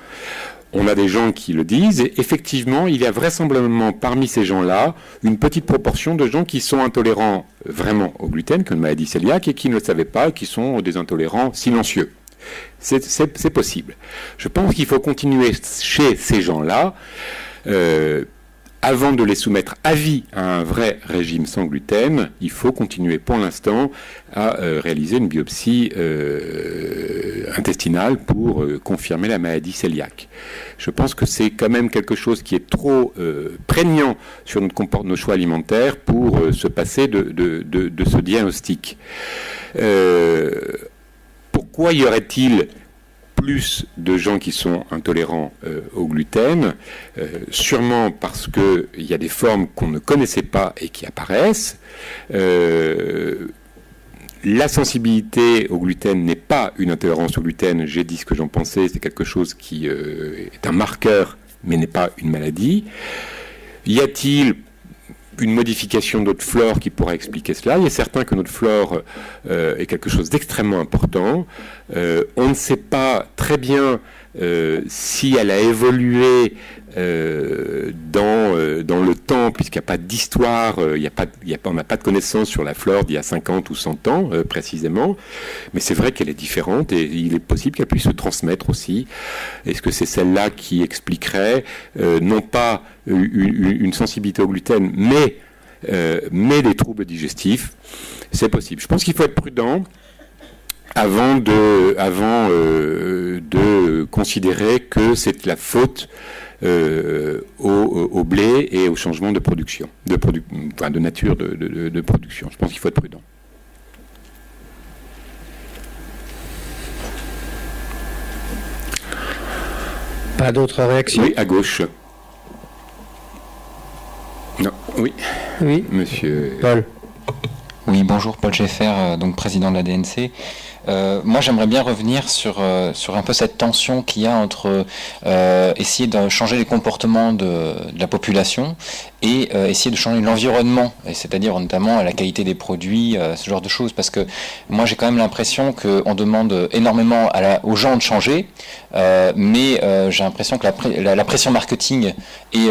On a des gens qui le disent, et effectivement, il y a vraisemblablement parmi ces gens-là une petite proportion de gens qui sont intolérants vraiment au gluten, comme une maladie cœliaque, et qui ne le savaient pas, qui sont des intolérants silencieux. C'est possible. Je pense qu'il faut continuer chez ces gens-là, avant de les soumettre à vie à un vrai régime sans gluten, il faut continuer pour l'instant à réaliser une biopsie intestinale pour confirmer la maladie cœliaque. Je pense que c'est quand même quelque chose qui est trop prégnant sur nos choix alimentaires pour se passer de ce diagnostic. Pourquoi y aurait-il plus de gens qui sont intolérants au gluten, sûrement parce qu'il y a des formes qu'on ne connaissait pas et qui apparaissent. La sensibilité au gluten n'est pas une intolérance au gluten, j'ai dit ce que j'en pensais, c'est quelque chose qui est un marqueur, mais n'est pas une maladie. Y a-t-il une modification de notre flore qui pourrait expliquer cela? Il est certain que notre flore est quelque chose d'extrêmement important. On ne sait pas très bien si elle a évolué dans le temps, puisqu'il n'y a pas d'histoire, on n'a pas de connaissances sur la flore d'il y a 50 ou 100 ans précisément, mais c'est vrai qu'elle est différente et il est possible qu'elle puisse se transmettre aussi. Est-ce que c'est celle-là qui expliquerait non pas une sensibilité au gluten, mais des troubles digestifs? C'est possible. Je pense qu'il faut être prudent avant de considérer que c'est la faute au blé et au changement de production, de nature de production. Je pense qu'il faut être prudent. Pas d'autres réactions? Oui, à gauche. Non, oui. Oui. Monsieur Paul. Oui, bonjour, Paul Schaeffer, donc président de la DNC. Moi, j'aimerais bien revenir sur un peu cette tension qu'il y a entre essayer de changer les comportements de la population et essayer de changer l'environnement, et c'est-à-dire notamment la qualité des produits, ce genre de choses, parce que moi j'ai quand même l'impression qu'on demande énormément aux gens de changer, mais j'ai l'impression que la pression marketing et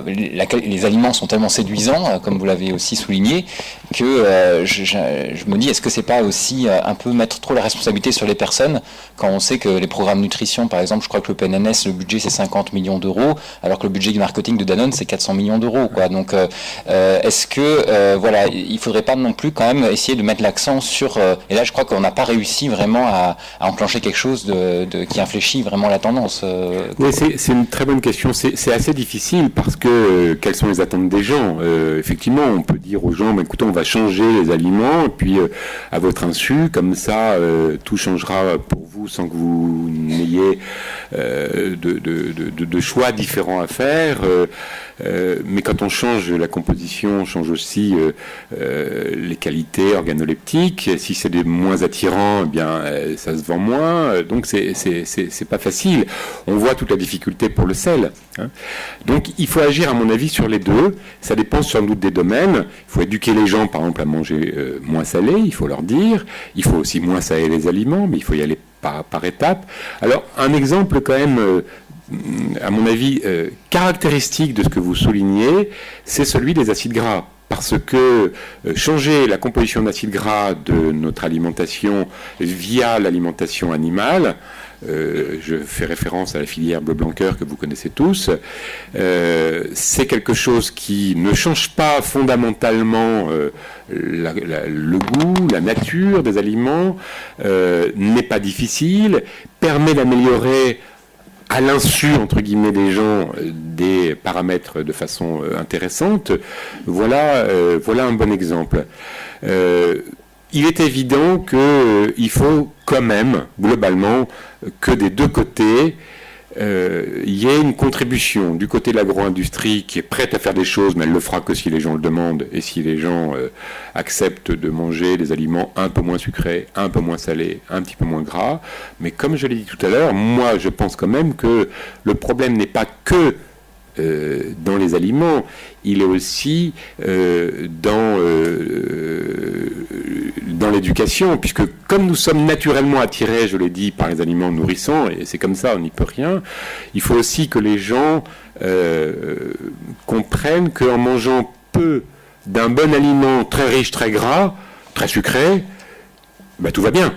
les aliments sont tellement séduisants, comme vous l'avez aussi souligné, que je me dis, est-ce que c'est pas aussi un peu mettre trop la responsabilité sur les personnes, quand on sait que les programmes nutrition, par exemple, je crois que le PNNS, le budget c'est 50 millions d'euros, alors que le budget du marketing de Danone c'est 400 millions d'euros. Donc, est-ce que voilà, il faudrait pas non plus quand même essayer de mettre l'accent sur et là, je crois qu'on n'a pas réussi vraiment à enclencher quelque chose qui infléchit vraiment la tendance. Oui, c'est une très bonne question. C'est assez difficile parce que quelles sont les attentes des gens? Effectivement, on peut dire aux gens, écoutez, on va changer les aliments, et puis à votre insu, comme ça, tout changera pour vous sans que vous n'ayez de choix différents à faire. Mais quand on change la composition, on change aussi les qualités organoleptiques. Si c'est des moins attirants, eh bien ça se vend moins. Donc c'est pas facile. On voit toute la difficulté pour le sel. Donc il faut agir à mon avis sur les deux. Ça dépend sans doute des domaines. Il faut éduquer les gens par exemple à manger moins salé. Il faut leur dire. Il faut aussi moins saler les aliments, mais il faut y aller par étapes. Alors un exemple quand même. À mon avis, caractéristique de ce que vous soulignez, c'est celui des acides gras. Parce que changer la composition d'acides gras de notre alimentation via l'alimentation animale, je fais référence à la filière bleu blanc cœur que vous connaissez tous, c'est quelque chose qui ne change pas fondamentalement le goût, la nature des aliments, n'est pas difficile, permet d'améliorer à l'insu, entre guillemets, des gens, des paramètres de façon intéressante. Voilà un bon exemple. Il est évident qu'il faut quand même, globalement, que des deux côtés, il y ait une contribution du côté de l'agro-industrie qui est prête à faire des choses, mais elle le fera que si les gens le demandent et si les gens acceptent de manger des aliments un peu moins sucrés, un peu moins salés, un petit peu moins gras. Mais comme je l'ai dit tout à l'heure, moi je pense quand même que le problème n'est pas que dans les aliments, il est aussi dans l'éducation, puisque comme nous sommes naturellement attirés, je l'ai dit, par les aliments nourrissants, et c'est comme ça, on n'y peut rien, il faut aussi que les gens comprennent qu'en mangeant peu d'un bon aliment très riche, très gras, très sucré, ben, tout va bien.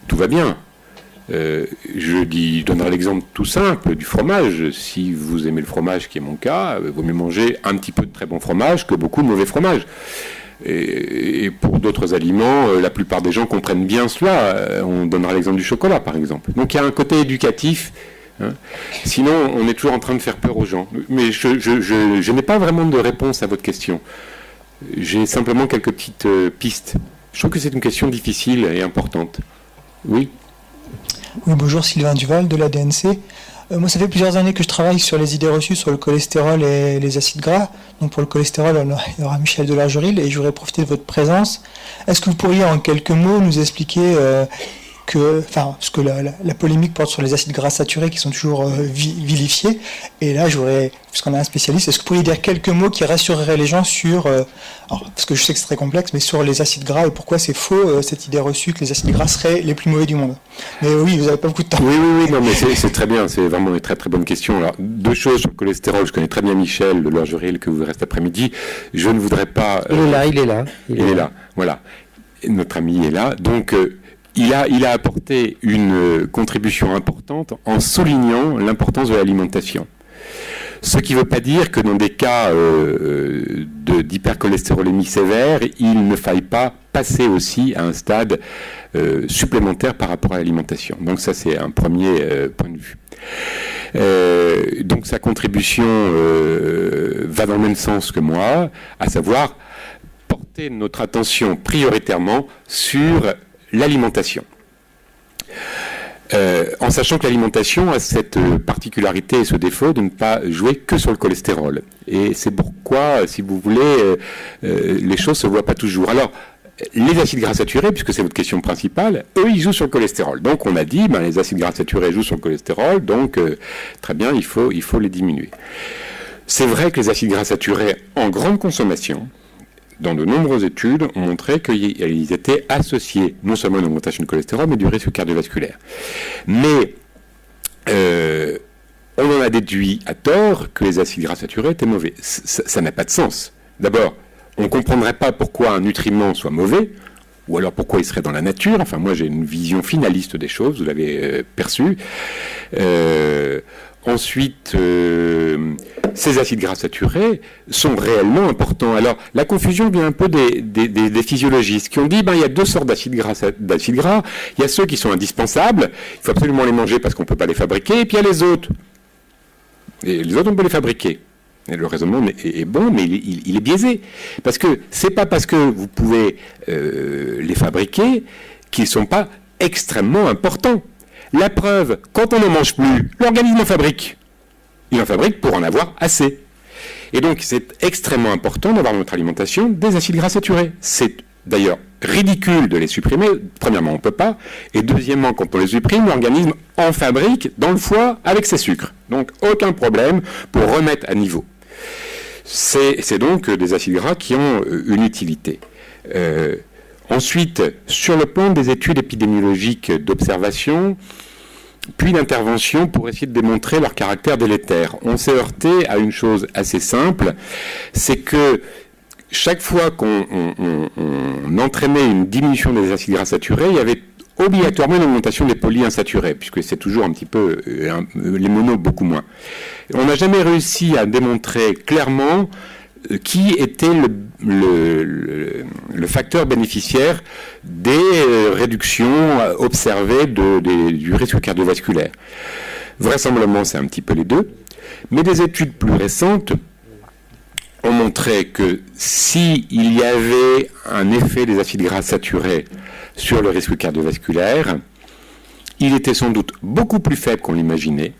Tout va bien. Je donnerai l'exemple tout simple du fromage. Si vous aimez le fromage, qui est mon cas, il vaut mieux manger un petit peu de très bon fromage que beaucoup de mauvais fromage. Et pour d'autres aliments, la plupart des gens comprennent bien cela. On donnera l'exemple du chocolat, par exemple. Donc il y a un côté éducatif. Sinon, on est toujours en train de faire peur aux gens. Mais je n'ai pas vraiment de réponse à votre question. J'ai simplement quelques petites pistes. Je trouve que c'est une question difficile et importante. Oui. Oui, bonjour, Sylvain Duval de l'ADNC. Moi, ça fait plusieurs années que je travaille sur les idées reçues sur le cholestérol et les acides gras. Donc pour le cholestérol, il y aura Michel Delargeril et je voudrais profiter de votre présence. Est-ce que vous pourriez en quelques mots nous expliquer parce que la polémique porte sur les acides gras saturés qui sont toujours vilifiés. Et là, puisqu'on a un spécialiste, est-ce que vous pourriez dire quelques mots qui rassureraient les gens sur, parce que je sais que c'est très complexe, mais sur les acides gras et pourquoi c'est faux, cette idée reçue que les acides gras seraient les plus mauvais du monde. Mais oui, vous n'avez pas beaucoup de temps. Oui, non, mais c'est très bien, c'est vraiment une très très bonne question. Alors, deux choses sur le cholestérol, je connais très bien Michel de Delargeril que vous verrez cet après-midi. Je ne voudrais pas... Il est là. Il est là, voilà. Notre ami est là, donc... Il a apporté une contribution importante en soulignant l'importance de l'alimentation. Ce qui ne veut pas dire que dans des cas d'hypercholestérolémie sévère, il ne faille pas passer aussi à un stade supplémentaire par rapport à l'alimentation. Donc ça, c'est un premier point de vue. Donc sa contribution va dans le même sens que moi, à savoir porter notre attention prioritairement sur l'alimentation. En sachant que l'alimentation a cette particularité et ce défaut de ne pas jouer que sur le cholestérol. Et c'est pourquoi, si vous voulez, les choses ne se voient pas toujours. Alors, les acides gras saturés, puisque c'est votre question principale, eux, ils jouent sur le cholestérol. Donc, on a dit, les acides gras saturés jouent sur le cholestérol, donc, très bien, il faut les diminuer. C'est vrai que les acides gras saturés en grande consommation, dans de nombreuses études, ont montré qu'ils étaient associés non seulement à une augmentation du cholestérol, mais du risque cardiovasculaire. Mais on en a déduit à tort que les acides gras saturés étaient mauvais. Ça n'a pas de sens. D'abord, on ne comprendrait pas pourquoi un nutriment soit mauvais, ou alors pourquoi il serait dans la nature. Enfin, moi, j'ai une vision finaliste des choses, vous l'avez perçu. Ensuite, ces acides gras saturés sont réellement importants. Alors, la confusion vient un peu des physiologistes qui ont dit, il y a deux sortes d'acides gras. Il y a ceux qui sont indispensables, il faut absolument les manger parce qu'on ne peut pas les fabriquer, et puis il y a les autres. Et les autres, on peut les fabriquer. Et le raisonnement est bon, mais il est biaisé. Parce que c'est pas parce que vous pouvez les fabriquer qu'ils ne sont pas extrêmement importants. La preuve, quand on n'en mange plus, l'organisme en fabrique. Il en fabrique pour en avoir assez. Et donc, c'est extrêmement important d'avoir dans notre alimentation des acides gras saturés. C'est d'ailleurs ridicule de les supprimer. Premièrement, on ne peut pas. Et deuxièmement, quand on les supprime, l'organisme en fabrique dans le foie avec ses sucres. Donc, aucun problème pour remettre à niveau. C'est donc des acides gras qui ont une utilité. Ensuite, sur le plan des études épidémiologiques d'observation, puis d'intervention pour essayer de démontrer leur caractère délétère, on s'est heurté à une chose assez simple, c'est que chaque fois qu'on entraînait une diminution des acides gras saturés, il y avait obligatoirement une augmentation des polyinsaturés, puisque c'est toujours un petit peu les monos beaucoup moins. On n'a jamais réussi à démontrer clairement qui était le facteur bénéficiaire des réductions observées du risque cardiovasculaire. Vraisemblablement, c'est un petit peu les deux, mais des études plus récentes ont montré que s'il y avait un effet des acides gras saturés sur le risque cardiovasculaire, il était sans doute beaucoup plus faible qu'on l'imaginait.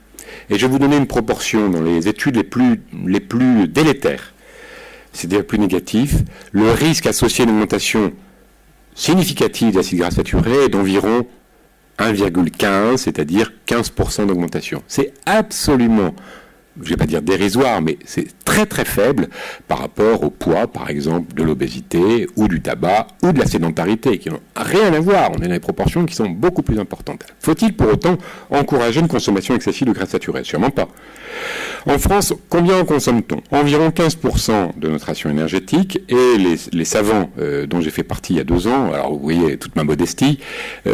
Et je vais vous donner une proportion dans les études les plus délétères, c'est-à-dire plus négatif. Le risque associé à une augmentation significative d'acides gras saturés est d'environ 1,15, c'est-à-dire 15% d'augmentation. C'est absolument, je ne vais pas dire dérisoire, mais c'est très très faible par rapport au poids, par exemple, de l'obésité ou du tabac ou de la sédentarité, qui n'ont rien à voir. On est dans des proportions qui sont beaucoup plus importantes. Faut-il pour autant encourager une consommation excessive de gras saturés? Sûrement pas. En France, combien en consomme-t-on? Environ 15% de notre ration énergétique, et les savants dont j'ai fait partie il y a 2 ans, alors vous voyez toute ma modestie,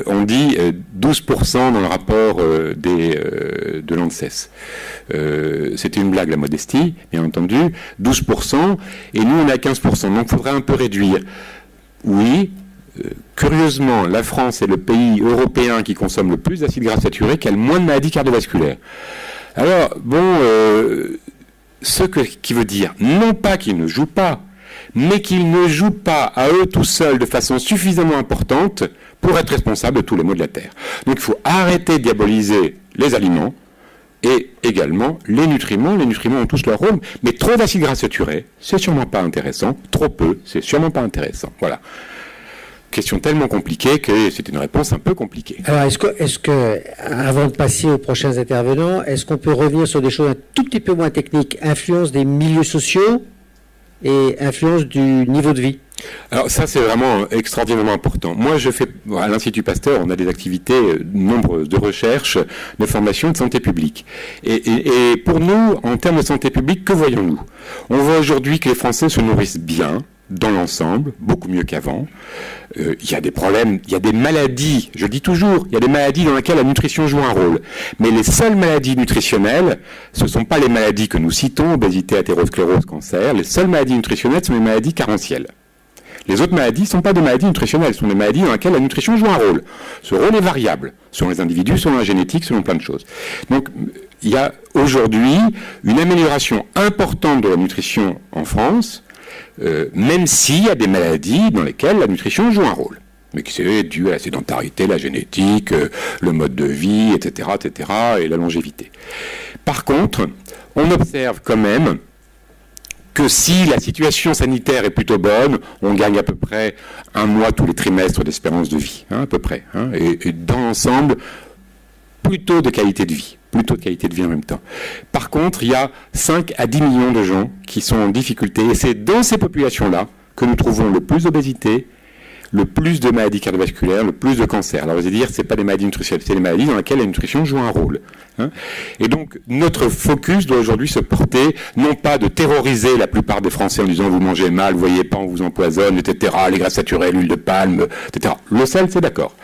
ont dit 12% dans le rapport de l'ANSES. C'était une blague, la modestie, bien entendu, 12%, et nous on est à 15%, donc il faudrait un peu réduire. Oui, curieusement, la France est le pays européen qui consomme le plus d'acides gras saturés, qui a le moins de maladies cardiovasculaires. Alors, bon, qui veut dire, non pas qu'ils ne jouent pas, mais qu'ils ne jouent pas à eux tout seuls de façon suffisamment importante pour être responsables de tous les maux de la Terre. Donc il faut arrêter de diaboliser les aliments et également les nutriments. Les nutriments ont tous leur rôle, mais trop d'acides gras saturés, c'est sûrement pas intéressant. Trop peu, c'est sûrement pas intéressant. Voilà. Question tellement compliquée que c'est une réponse un peu compliquée. Alors, est-ce que, avant de passer aux prochains intervenants, est-ce qu'on peut revenir sur des choses un tout petit peu moins techniques, influence des milieux sociaux et influence du niveau de vie? Alors ça, c'est vraiment extraordinairement important. Moi, je fais, à l'Institut Pasteur, on a des activités nombreuses de recherche, de formation et de santé publique. Et pour nous, en termes de santé publique, que voyons-nous? On voit aujourd'hui que les Français se nourrissent bien, dans l'ensemble, beaucoup mieux qu'avant. Il y a des problèmes, il y a des maladies, je dis toujours, il y a des maladies dans lesquelles la nutrition joue un rôle. Mais les seules maladies nutritionnelles, ce ne sont pas les maladies que nous citons, obésité, athérosclérose, cancer. Les seules maladies nutritionnelles sont les maladies carentielles. Les autres maladies ne sont pas des maladies nutritionnelles, ce sont des maladies dans lesquelles la nutrition joue un rôle. Ce rôle est variable, selon les individus, selon la génétique, selon plein de choses. Donc, il y a aujourd'hui une amélioration importante de la nutrition en France, même s'il y a des maladies dans lesquelles la nutrition joue un rôle, mais qui c'est dû à la sédentarité, la génétique, le mode de vie, etc., et la longévité. Par contre, on observe quand même que si la situation sanitaire est plutôt bonne, on gagne à peu près 1 mois tous les trimestres d'espérance de vie, à peu près. Et dans l'ensemble, plutôt de qualité de vie en même temps. Par contre, il y a 5 à 10 millions de gens qui sont en difficulté, et c'est dans ces populations-là que nous trouvons le plus d'obésité, le plus de maladies cardiovasculaires, le plus de cancers. Alors vous allez dire, c'est pas des maladies nutritionnelles, c'est des maladies dans lesquelles la nutrition joue un rôle. Et donc, notre focus doit aujourd'hui se porter, non pas de terroriser la plupart des Français en disant vous mangez mal, vous voyez pas, on vous empoisonne, etc., les graisses saturées, l'huile de palme, etc. Le sel, c'est d'accord.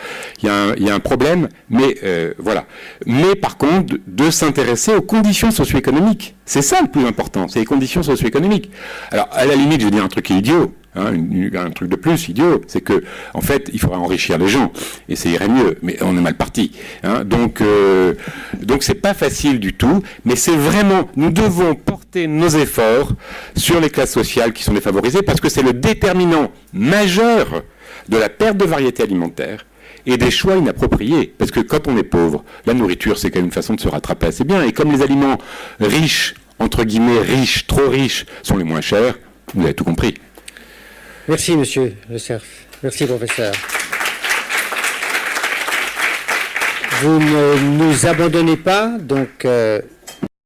Il y a un problème, mais voilà. Mais par contre, de s'intéresser aux conditions socio-économiques. C'est ça le plus important, c'est les conditions socio-économiques. Alors, à la limite, je vais dire un truc qui est idiot. Un truc de plus idiot, c'est que en fait il faudrait enrichir les gens et ça irait mieux, mais on est mal parti. Donc c'est pas facile du tout, mais c'est vraiment, nous devons porter nos efforts sur les classes sociales qui sont défavorisées parce que c'est le déterminant majeur de la perte de variété alimentaire et des choix inappropriés. Parce que quand on est pauvre, la nourriture c'est quand même une façon de se rattraper assez bien, et comme les aliments riches, entre guillemets riches, trop riches, sont les moins chers, vous avez tout compris. Merci, monsieur Le Cerf. Merci, professeur. Vous ne nous abandonnez pas, donc